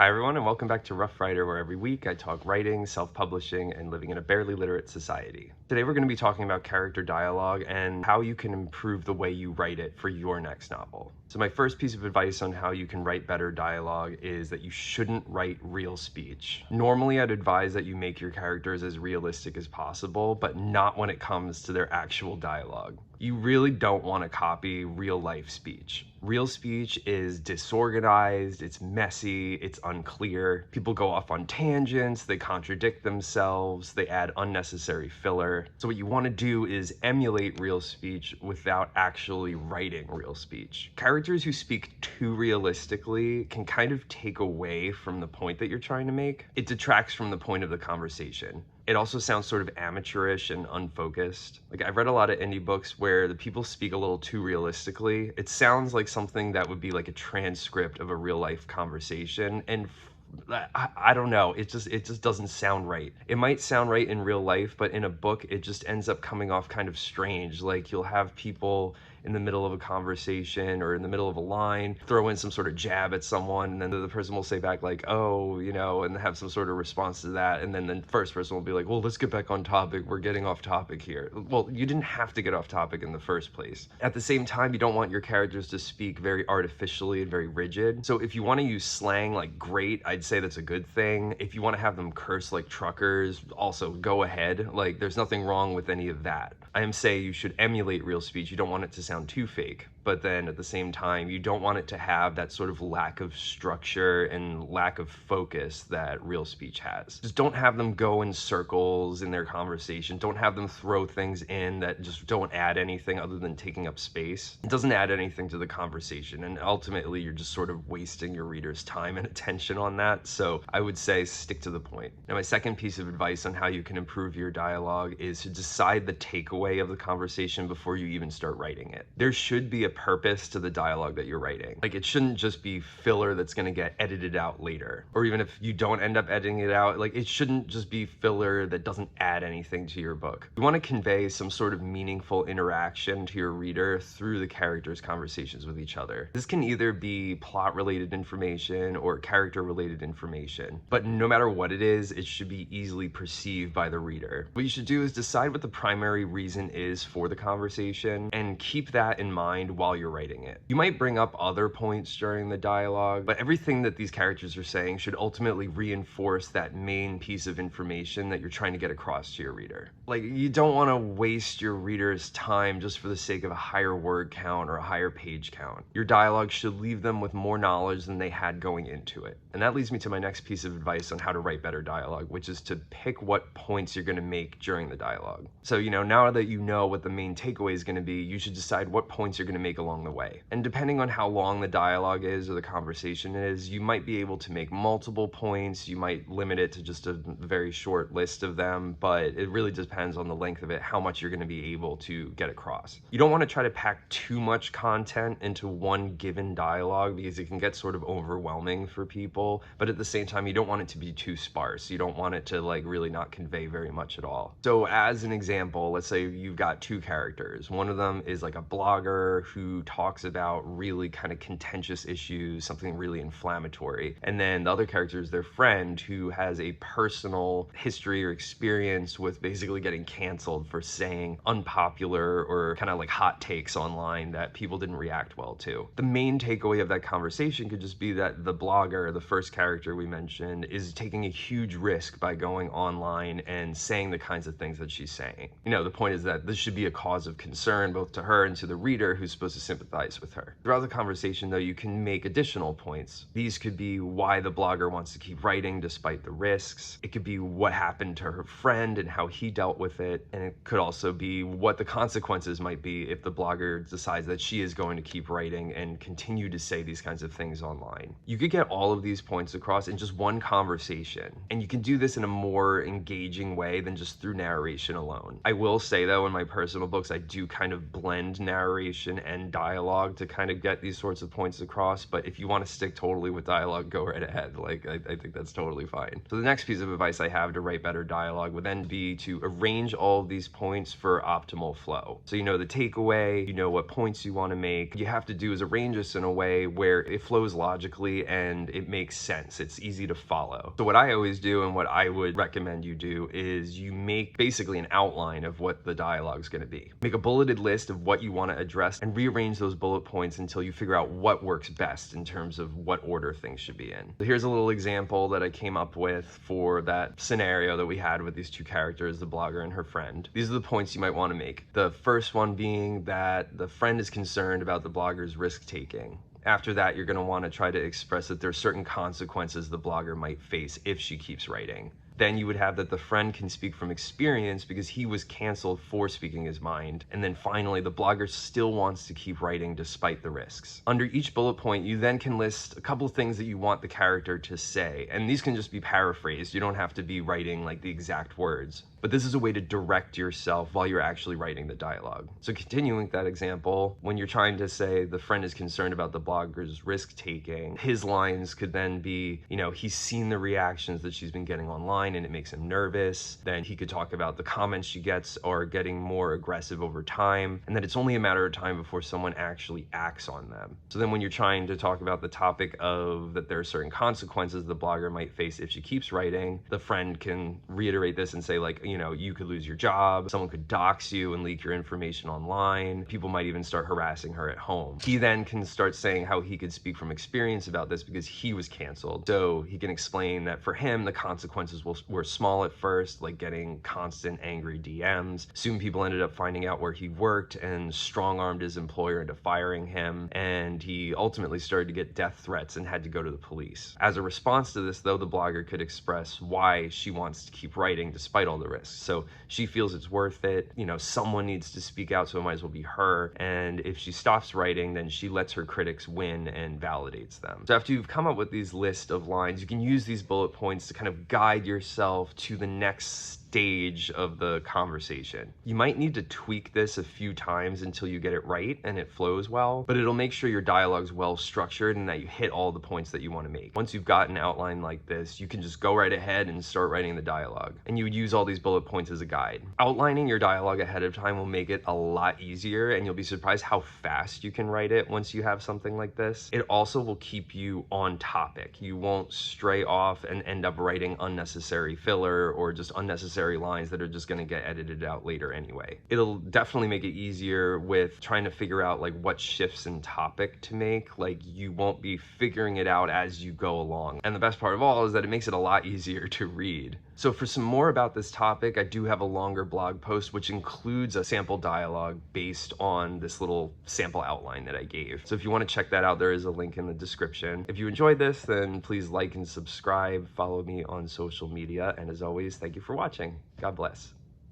Hi everyone, and welcome back to Rough Rider, where every week I talk writing, self-publishing, and living in a barely literate society. Today we're going to be talking about character dialogue and how you can improve the way you write it for your next novel. So my first piece of advice on how you can write better dialogue is that you shouldn't write real speech. Normally I'd advise that you make your characters as realistic as possible, but not when it comes to their actual dialogue. You really don't want to copy real life speech. Real speech is disorganized, it's messy, it's unclear. People go off on tangents, they contradict themselves, they add unnecessary filler. So what you want to do is emulate real speech without actually writing real speech. Characters who speak too realistically can kind of take away from the point that you're trying to make. It detracts from the point of the conversation. It also sounds sort of amateurish and unfocused. Like, I've read a lot of indie books where the people speak a little too realistically. It sounds like something that would be like a transcript of a real life conversation, and I don't know, it just doesn't sound right. It might sound right in real life, but in a book it just ends up coming off kind of strange. Like, you'll have people in the middle of a conversation or in the middle of a line throw in some sort of jab at someone, and then the person will say back like, oh, and have some sort of response to that, and then the first person will be like, well, let's get back on topic, we're getting off topic here. Well, you didn't have to get off topic in the first place. At the same time, you don't want your characters to speak very artificially and very rigid. So if you want to use slang, like, great, I'd say that's a good thing. If you want to have them curse like truckers, also go ahead. Like, there's nothing wrong with any of that. I am saying you should emulate real speech. You don't want it to sound too fake, but then at the same time, you don't want it to have that sort of lack of structure and lack of focus that real speech has. Just don't have them go in circles in their conversation. Don't have them throw things in that just don't add anything other than taking up space. It doesn't add anything to the conversation, and ultimately you're just sort of wasting your reader's time and attention on that. So I would say stick to the point. Now, my second piece of advice on how you can improve your dialogue is to decide the takeaway of the conversation before you even start writing it. There should be a purpose to the dialogue that you're writing. Like, it shouldn't just be filler that's going to get edited out later. Or even if you don't end up editing it out, like, it shouldn't just be filler that doesn't add anything to your book. You want to convey some sort of meaningful interaction to your reader through the characters' conversations with each other. This can either be plot-related information or character-related information, but no matter what it is, it should be easily perceived by the reader. What you should do is decide what the primary reason is for the conversation and keep that in mind while you're writing it. You might bring up other points during the dialogue, but everything that these characters are saying should ultimately reinforce that main piece of information that you're trying to get across to your reader. Like, you don't want to waste your reader's time just for the sake of a higher word count or a higher page count. Your dialogue should leave them with more knowledge than they had going into it. And that leads me to my next piece of advice on how to write better dialogue, which is to pick what points you're going to make during the dialogue. So, now that you know what the main takeaway is going to be, you should decide what points you're going to make along the way. And depending on how long the dialogue is or the conversation is, you might be able to make multiple points. You might limit it to just a very short list of them, but it really depends on the length of it, how much you're going to be able to get across. You don't want to try to pack too much content into one given dialogue because it can get sort of overwhelming for people, but at the same time, you don't want it to be too sparse. You don't want it to really not convey very much at all. So as an example, let's say you've got two characters. One of them is like a blogger who talks about really kind of contentious issues, something really inflammatory. And then the other character is their friend who has a personal history or experience with basically getting canceled for saying unpopular or kind of like hot takes online that people didn't react well to. The main takeaway of that conversation could just be that the blogger, the first character we mentioned, is taking a huge risk by going online and saying the kinds of things that she's saying. The point is that this should be a cause of concern both to her and to the reader who's supposed to sympathize with her. Throughout the conversation, though, you can make additional points. These could be why the blogger wants to keep writing despite the risks. It could be what happened to her friend and how he dealt with it. And it could also be what the consequences might be if the blogger decides that she is going to keep writing and continue to say these kinds of things online. You could get all of these points across in just one conversation, and you can do this in a more engaging way than just through narration alone. I will say, though, in my personal books, I do kind of blend narration and and dialogue to kind of get these sorts of points across, but if you want to stick totally with dialogue, go right ahead. Like, I think that's totally fine. So the next piece of advice I have to write better dialogue would then be to arrange all of these points for optimal flow. So you know the takeaway, you know what points you want to make. You have to do is arrange this in a way where it flows logically and it makes sense. It's easy to follow. So what I always do and what I would recommend you do is you make basically an outline of what the dialogue is going to be. Make a bulleted list of what you want to address and rearrange those bullet points until you figure out what works best in terms of what order things should be in. So here's a little example that I came up with for that scenario that we had with these two characters, the blogger and her friend. These are the points you might want to make. The first one being that the friend is concerned about the blogger's risk taking. After that, you're going to want to try to express that there's certain consequences the blogger might face if she keeps writing. Then you would have that the friend can speak from experience because he was canceled for speaking his mind. And then finally, the blogger still wants to keep writing despite the risks. Under each bullet point, you then can list a couple of things that you want the character to say. And these can just be paraphrased. You don't have to be writing like the exact words. But this is a way to direct yourself while you're actually writing the dialogue. So continuing that example, when you're trying to say the friend is concerned about the blogger's risk taking, his lines could then be, you know, he's seen the reactions that she's been getting online and it makes him nervous. Then he could talk about the comments she gets are getting more aggressive over time, and that it's only a matter of time before someone actually acts on them. So then when you're trying to talk about the topic of that there are certain consequences the blogger might face if she keeps writing, the friend can reiterate this and say, like, you know, you could lose your job, someone could dox you and leak your information online, people might even start harassing her at home. He then can start saying how he could speak from experience about this because he was canceled. So he can explain that for him, the consequences were small at first, like getting constant angry DMs. Soon people ended up finding out where he worked and strong-armed his employer into firing him, and he ultimately started to get death threats and had to go to the police. As a response to this, though, the blogger could express why she wants to keep writing despite all the risks. So she feels it's worth it. You know, someone needs to speak out, so it might as well be her. And if she stops writing, then she lets her critics win and validates them. So after you've come up with these list of lines, you can use these bullet points to kind of guide yourself to the next stage of the conversation. You might need to tweak this a few times until you get it right and it flows well, but it'll make sure your dialogue's well structured and that you hit all the points that you want to make. Once you've got an outline like this, you can just go right ahead and start writing the dialogue. And you would use all these bullet points as a guide. Outlining your dialogue ahead of time will make it a lot easier, and you'll be surprised how fast you can write it once you have something like this. It also will keep you on topic. You won't stray off and end up writing unnecessary filler or just unnecessary lines that are just going to get edited out later anyway. It'll definitely make it easier with trying to figure out like what shifts in topic to make. Like, you won't be figuring it out as you go along. And the best part of all is that it makes it a lot easier to read. So for some more about this topic, I do have a longer blog post which includes a sample dialogue based on this little sample outline that I gave. So if you want to check that out, there is a link in the description. If you enjoyed this, then please like and subscribe, follow me on social media, and as always, thank you for watching. God bless.